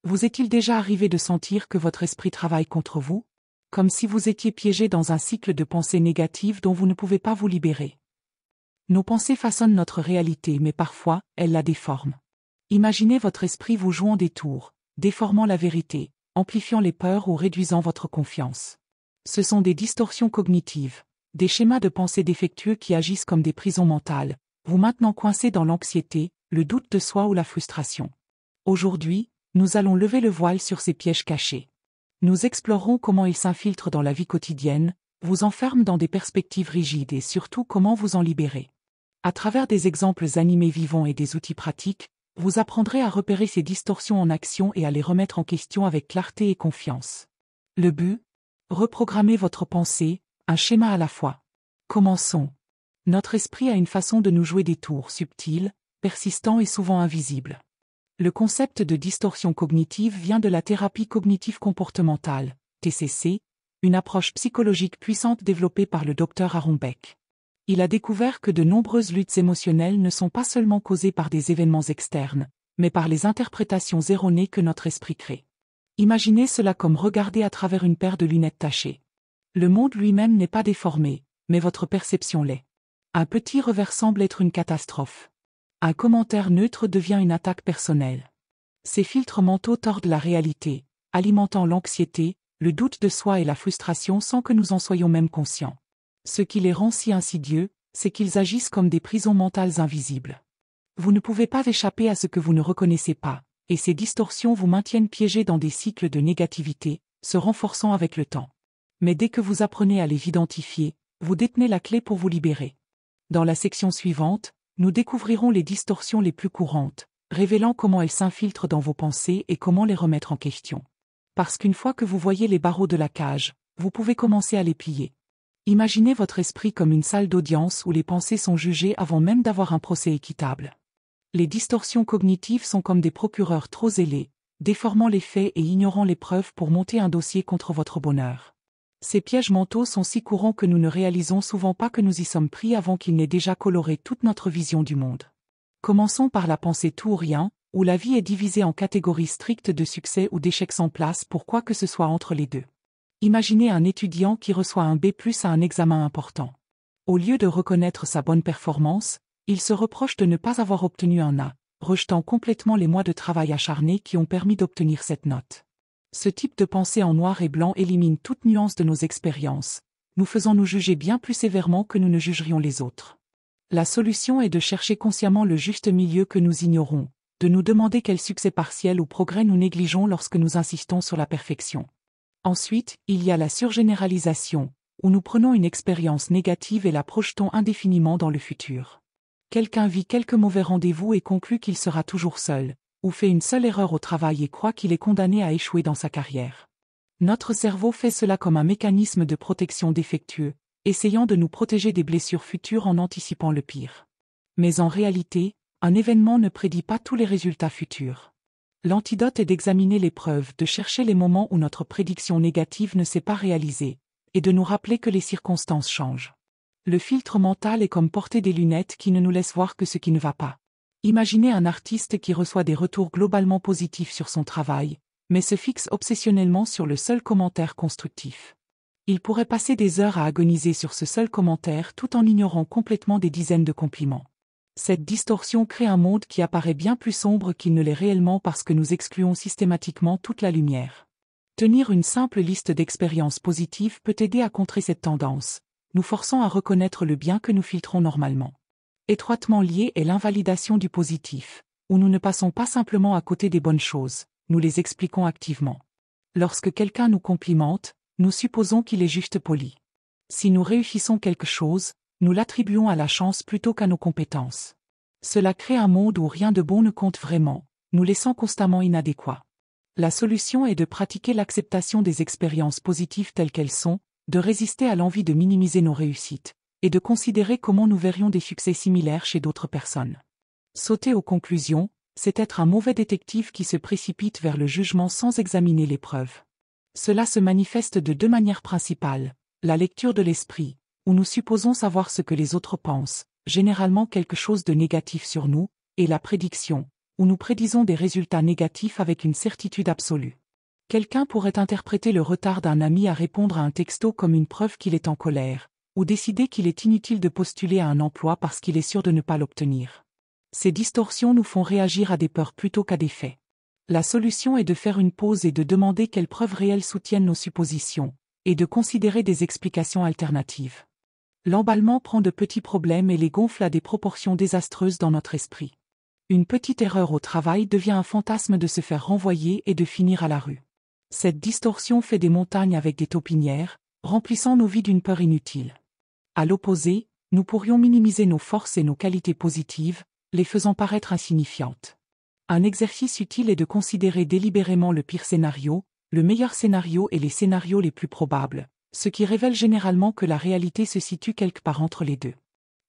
Vous est-il déjà arrivé de sentir que votre esprit travaille contre vous? Comme si vous étiez piégé dans un cycle de pensées négatives dont vous ne pouvez pas vous libérer. Nos pensées façonnent notre réalité mais parfois, elles la déforment. Imaginez votre esprit vous jouant des tours, déformant la vérité, amplifiant les peurs ou réduisant votre confiance. Ce sont des distorsions cognitives, des schémas de pensée défectueux qui agissent comme des prisons mentales, vous maintenant coincés dans l'anxiété, le doute de soi ou la frustration. Aujourd'hui, nous allons lever le voile sur ces pièges cachés. Nous explorerons comment ils s'infiltrent dans la vie quotidienne, vous enferment dans des perspectives rigides et surtout comment vous en libérer. À travers des exemples animés vivants et des outils pratiques, vous apprendrez à repérer ces distorsions en action et à les remettre en question avec clarté et confiance. Le but? Reprogrammer votre pensée, un schéma à la fois. Commençons. Notre esprit a une façon de nous jouer des tours subtils, persistants et souvent invisibles. Le concept de distorsion cognitive vient de la thérapie cognitive comportementale, TCC, une approche psychologique puissante développée par le Dr Aaron Beck. Il a découvert que de nombreuses luttes émotionnelles ne sont pas seulement causées par des événements externes, mais par les interprétations erronées que notre esprit crée. Imaginez cela comme regarder à travers une paire de lunettes tachées. Le monde lui-même n'est pas déformé, mais votre perception l'est. Un petit revers semble être une catastrophe. Un commentaire neutre devient une attaque personnelle. Ces filtres mentaux tordent la réalité, alimentant l'anxiété, le doute de soi et la frustration sans que nous en soyons même conscients. Ce qui les rend si insidieux, c'est qu'ils agissent comme des prisons mentales invisibles. Vous ne pouvez pas échapper à ce que vous ne reconnaissez pas, et ces distorsions vous maintiennent piégés dans des cycles de négativité, se renforçant avec le temps. Mais dès que vous apprenez à les identifier, vous détenez la clé pour vous libérer. Dans la section suivante, nous découvrirons les distorsions les plus courantes, révélant comment elles s'infiltrent dans vos pensées et comment les remettre en question. Parce qu'une fois que vous voyez les barreaux de la cage, vous pouvez commencer à les plier. Imaginez votre esprit comme une salle d'audience où les pensées sont jugées avant même d'avoir un procès équitable. Les distorsions cognitives sont comme des procureurs trop zélés, déformant les faits et ignorant les preuves pour monter un dossier contre votre bonheur. Ces pièges mentaux sont si courants que nous ne réalisons souvent pas que nous y sommes pris avant qu'ils n'aient déjà coloré toute notre vision du monde. Commençons par la pensée tout ou rien, où la vie est divisée en catégories strictes de succès ou d'échecs sans place pour quoi que ce soit entre les deux. Imaginez un étudiant qui reçoit un B+ à un examen important. Au lieu de reconnaître sa bonne performance, il se reproche de ne pas avoir obtenu un A, rejetant complètement les mois de travail acharné qui ont permis d'obtenir cette note. Ce type de pensée en noir et blanc élimine toute nuance de nos expériences, nous faisant nous juger bien plus sévèrement que nous ne jugerions les autres. La solution est de chercher consciemment le juste milieu que nous ignorons, de nous demander quel succès partiel ou progrès nous négligeons lorsque nous insistons sur la perfection. Ensuite, il y a la surgénéralisation, où nous prenons une expérience négative et la projetons indéfiniment dans le futur. Quelqu'un vit quelques mauvais rendez-vous et conclut qu'il sera toujours seul, ou fait une seule erreur au travail et croit qu'il est condamné à échouer dans sa carrière. Notre cerveau fait cela comme un mécanisme de protection défectueux, essayant de nous protéger des blessures futures en anticipant le pire. Mais en réalité, un événement ne prédit pas tous les résultats futurs. L'antidote est d'examiner les preuves, de chercher les moments où notre prédiction négative ne s'est pas réalisée, et de nous rappeler que les circonstances changent. Le filtre mental est comme porter des lunettes qui ne nous laissent voir que ce qui ne va pas. Imaginez un artiste qui reçoit des retours globalement positifs sur son travail, mais se fixe obsessionnellement sur le seul commentaire constructif. Il pourrait passer des heures à agoniser sur ce seul commentaire tout en ignorant complètement des dizaines de compliments. Cette distorsion crée un monde qui apparaît bien plus sombre qu'il ne l'est réellement parce que nous excluons systématiquement toute la lumière. Tenir une simple liste d'expériences positives peut aider à contrer cette tendance, nous forçant à reconnaître le bien que nous filtrons normalement. Étroitement liée est l'invalidation du positif, où nous ne passons pas simplement à côté des bonnes choses, nous les expliquons activement. Lorsque quelqu'un nous complimente, nous supposons qu'il est juste poli. Si nous réussissons quelque chose, nous l'attribuons à la chance plutôt qu'à nos compétences. Cela crée un monde où rien de bon ne compte vraiment, nous laissant constamment inadéquats. La solution est de pratiquer l'acceptation des expériences positives telles qu'elles sont, de résister à l'envie de minimiser nos réussites, et de considérer comment nous verrions des succès similaires chez d'autres personnes. Sauter aux conclusions, c'est être un mauvais détective qui se précipite vers le jugement sans examiner les preuves. Cela se manifeste de deux manières principales, la lecture de l'esprit, où nous supposons savoir ce que les autres pensent, généralement quelque chose de négatif sur nous, et la prédiction, où nous prédisons des résultats négatifs avec une certitude absolue. Quelqu'un pourrait interpréter le retard d'un ami à répondre à un texto comme une preuve qu'il est en colère, ou décider qu'il est inutile de postuler à un emploi parce qu'il est sûr de ne pas l'obtenir. Ces distorsions nous font réagir à des peurs plutôt qu'à des faits. La solution est de faire une pause et de demander quelles preuves réelles soutiennent nos suppositions, et de considérer des explications alternatives. L'emballement prend de petits problèmes et les gonfle à des proportions désastreuses dans notre esprit. Une petite erreur au travail devient un fantasme de se faire renvoyer et de finir à la rue. Cette distorsion fait des montagnes avec des taupinières, remplissant nos vies d'une peur inutile. À l'opposé, nous pourrions minimiser nos forces et nos qualités positives, les faisant paraître insignifiantes. Un exercice utile est de considérer délibérément le pire scénario, le meilleur scénario et les scénarios les plus probables, ce qui révèle généralement que la réalité se situe quelque part entre les deux.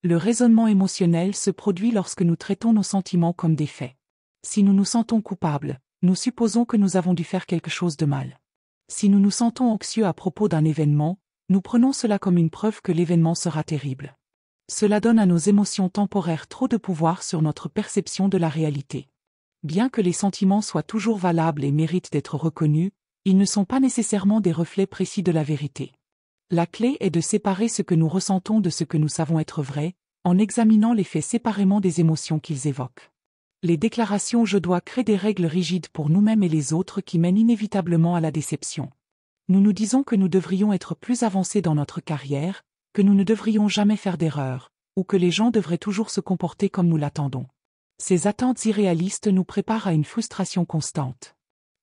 Le raisonnement émotionnel se produit lorsque nous traitons nos sentiments comme des faits. Si nous nous sentons coupables, nous supposons que nous avons dû faire quelque chose de mal. Si nous nous sentons anxieux à propos d'un événement, nous prenons cela comme une preuve que l'événement sera terrible. Cela donne à nos émotions temporaires trop de pouvoir sur notre perception de la réalité. Bien que les sentiments soient toujours valables et méritent d'être reconnus, ils ne sont pas nécessairement des reflets précis de la vérité. La clé est de séparer ce que nous ressentons de ce que nous savons être vrai, en examinant les faits séparément des émotions qu'ils évoquent. Les déclarations « je dois » créent des règles rigides pour nous-mêmes et les autres qui mènent inévitablement à la déception. Nous nous disons que nous devrions être plus avancés dans notre carrière, que nous ne devrions jamais faire d'erreurs, ou que les gens devraient toujours se comporter comme nous l'attendons. Ces attentes irréalistes nous préparent à une frustration constante.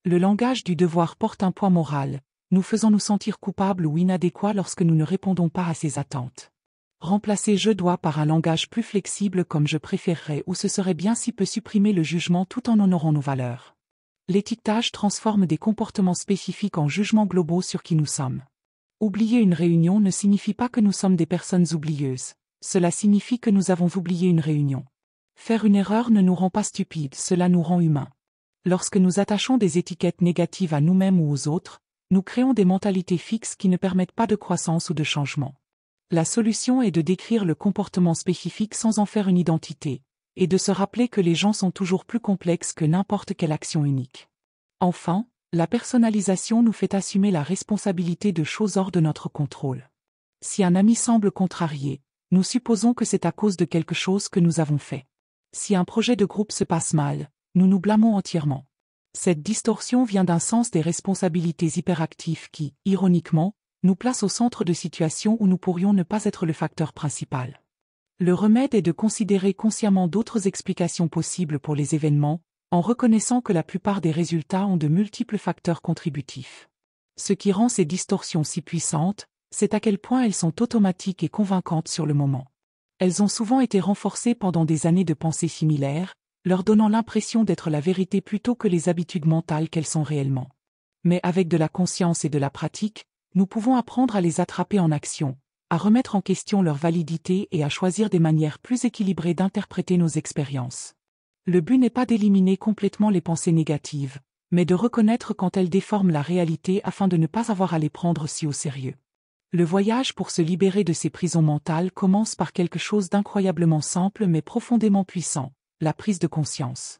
Le langage du devoir porte un poids moral, nous faisant nous sentir coupables ou inadéquats lorsque nous ne répondons pas à ces attentes. Remplacer « je dois » par un langage plus flexible comme « je préférerais » ou « ce serait bien si peut supprimer le jugement tout en honorant nos valeurs. L'étiquetage transforme des comportements spécifiques en jugements globaux sur qui nous sommes. Oublier une réunion ne signifie pas que nous sommes des personnes oublieuses, cela signifie que nous avons oublié une réunion. Faire une erreur ne nous rend pas stupides, cela nous rend humains. Lorsque nous attachons des étiquettes négatives à nous-mêmes ou aux autres, nous créons des mentalités fixes qui ne permettent pas de croissance ou de changement. La solution est de décrire le comportement spécifique sans en faire une identité, et de se rappeler que les gens sont toujours plus complexes que n'importe quelle action unique. Enfin, la personnalisation nous fait assumer la responsabilité de choses hors de notre contrôle. Si un ami semble contrarié, nous supposons que c'est à cause de quelque chose que nous avons fait. Si un projet de groupe se passe mal, nous nous blâmons entièrement. Cette distorsion vient d'un sens des responsabilités hyperactifs qui, ironiquement, nous place au centre de situations où nous pourrions ne pas être le facteur principal. Le remède est de considérer consciemment d'autres explications possibles pour les événements, en reconnaissant que la plupart des résultats ont de multiples facteurs contributifs. Ce qui rend ces distorsions si puissantes, c'est à quel point elles sont automatiques et convaincantes sur le moment. Elles ont souvent été renforcées pendant des années de pensée similaires, leur donnant l'impression d'être la vérité plutôt que les habitudes mentales qu'elles sont réellement. Mais avec de la conscience et de la pratique, nous pouvons apprendre à les attraper en action, à remettre en question leur validité et à choisir des manières plus équilibrées d'interpréter nos expériences. Le but n'est pas d'éliminer complètement les pensées négatives, mais de reconnaître quand elles déforment la réalité afin de ne pas avoir à les prendre si au sérieux. Le voyage pour se libérer de ces prisons mentales commence par quelque chose d'incroyablement simple mais profondément puissant, la prise de conscience.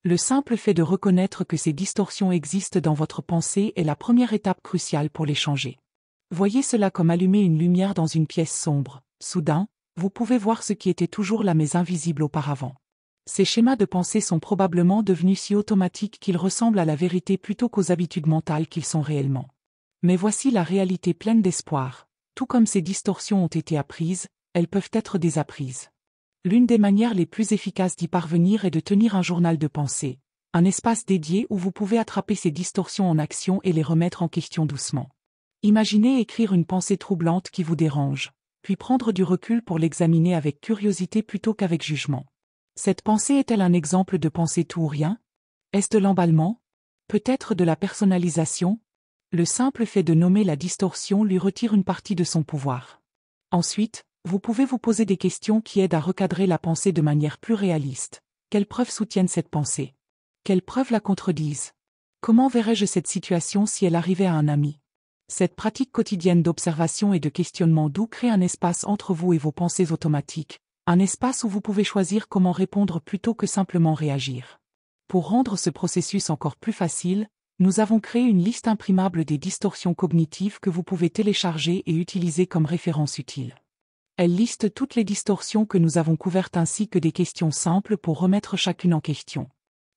Le simple fait de reconnaître que ces distorsions existent dans votre pensée est la première étape cruciale pour les changer. Voyez cela comme allumer une lumière dans une pièce sombre. Soudain, vous pouvez voir ce qui était toujours là mais invisible auparavant. Ces schémas de pensée sont probablement devenus si automatiques qu'ils ressemblent à la vérité plutôt qu'aux habitudes mentales qu'ils sont réellement. Mais voici la réalité pleine d'espoir. Tout comme ces distorsions ont été apprises, elles peuvent être désapprises. L'une des manières les plus efficaces d'y parvenir est de tenir un journal de pensée, un espace dédié où vous pouvez attraper ces distorsions en action et les remettre en question doucement. Imaginez écrire une pensée troublante qui vous dérange, puis prendre du recul pour l'examiner avec curiosité plutôt qu'avec jugement. Cette pensée est-elle un exemple de pensée tout ou rien? Est-ce de l'emballement? Peut-être de la personnalisation? Le simple fait de nommer la distorsion lui retire une partie de son pouvoir. Ensuite, vous pouvez vous poser des questions qui aident à recadrer la pensée de manière plus réaliste. Quelles preuves soutiennent cette pensée? Quelles preuves la contredisent? Comment verrais-je cette situation si elle arrivait à un ami? Cette pratique quotidienne d'observation et de questionnement doux crée un espace entre vous et vos pensées automatiques, un espace où vous pouvez choisir comment répondre plutôt que simplement réagir. Pour rendre ce processus encore plus facile, nous avons créé une liste imprimable des distorsions cognitives que vous pouvez télécharger et utiliser comme référence utile. Elle liste toutes les distorsions que nous avons couvertes ainsi que des questions simples pour remettre chacune en question.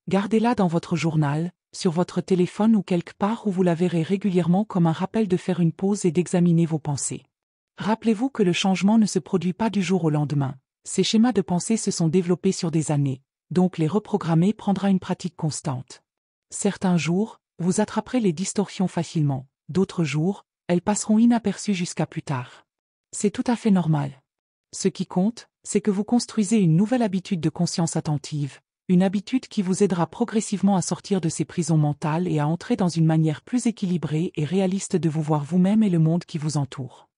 Gardez-la dans votre journal, sur votre téléphone ou quelque part où vous la verrez régulièrement comme un rappel de faire une pause et d'examiner vos pensées. Rappelez-vous que le changement ne se produit pas du jour au lendemain. Ces schémas de pensée se sont développés sur des années, donc les reprogrammer prendra une pratique constante. Certains jours, vous attraperez les distorsions facilement, d'autres jours, elles passeront inaperçues jusqu'à plus tard. C'est tout à fait normal. Ce qui compte, c'est que vous construisez une nouvelle habitude de conscience attentive, une habitude qui vous aidera progressivement à sortir de ces prisons mentales et à entrer dans une manière plus équilibrée et réaliste de vous voir vous-même et le monde qui vous entoure.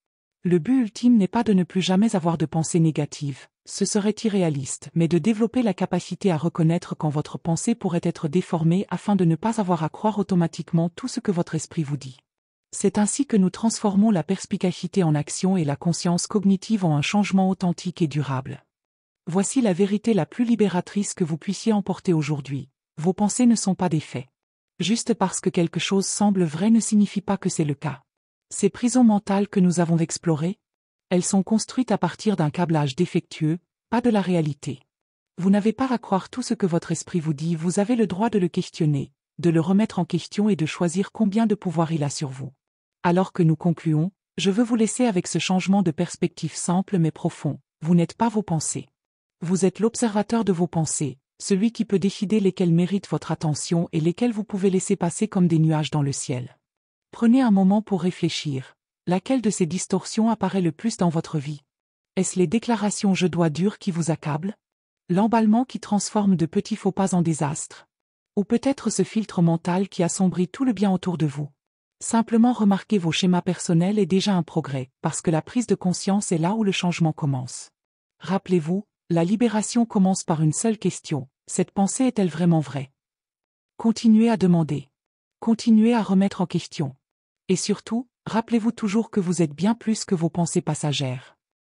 Le but ultime n'est pas de ne plus jamais avoir de pensées négatives, ce serait irréaliste, mais de développer la capacité à reconnaître quand votre pensée pourrait être déformée afin de ne pas avoir à croire automatiquement tout ce que votre esprit vous dit. C'est ainsi que nous transformons la perspicacité en action et la conscience cognitive en un changement authentique et durable. Voici la vérité la plus libératrice que vous puissiez emporter aujourd'hui. Vos pensées ne sont pas des faits. Juste parce que quelque chose semble vrai ne signifie pas que c'est le cas. Ces prisons mentales que nous avons explorées, elles sont construites à partir d'un câblage défectueux, pas de la réalité. Vous n'avez pas à croire tout ce que votre esprit vous dit, vous avez le droit de le questionner, de le remettre en question et de choisir combien de pouvoir il a sur vous. Alors que nous concluons, je veux vous laisser avec ce changement de perspective simple mais profond. Vous n'êtes pas vos pensées. Vous êtes l'observateur de vos pensées, celui qui peut décider lesquelles méritent votre attention et lesquelles vous pouvez laisser passer comme des nuages dans le ciel. Prenez un moment pour réfléchir. Laquelle de ces distorsions apparaît le plus dans votre vie? Est-ce les déclarations « je dois » dures qui vous accablent? L'emballement qui transforme de petits faux pas en désastres? Ou peut-être ce filtre mental qui assombrit tout le bien autour de vous? Simplement remarquer vos schémas personnels est déjà un progrès, parce que la prise de conscience est là où le changement commence. Rappelez-vous, la libération commence par une seule question. Cette pensée est-elle vraiment vraie? Continuez à demander. Continuez à remettre en question. Et surtout, rappelez-vous toujours que vous êtes bien plus que vos pensées passagères.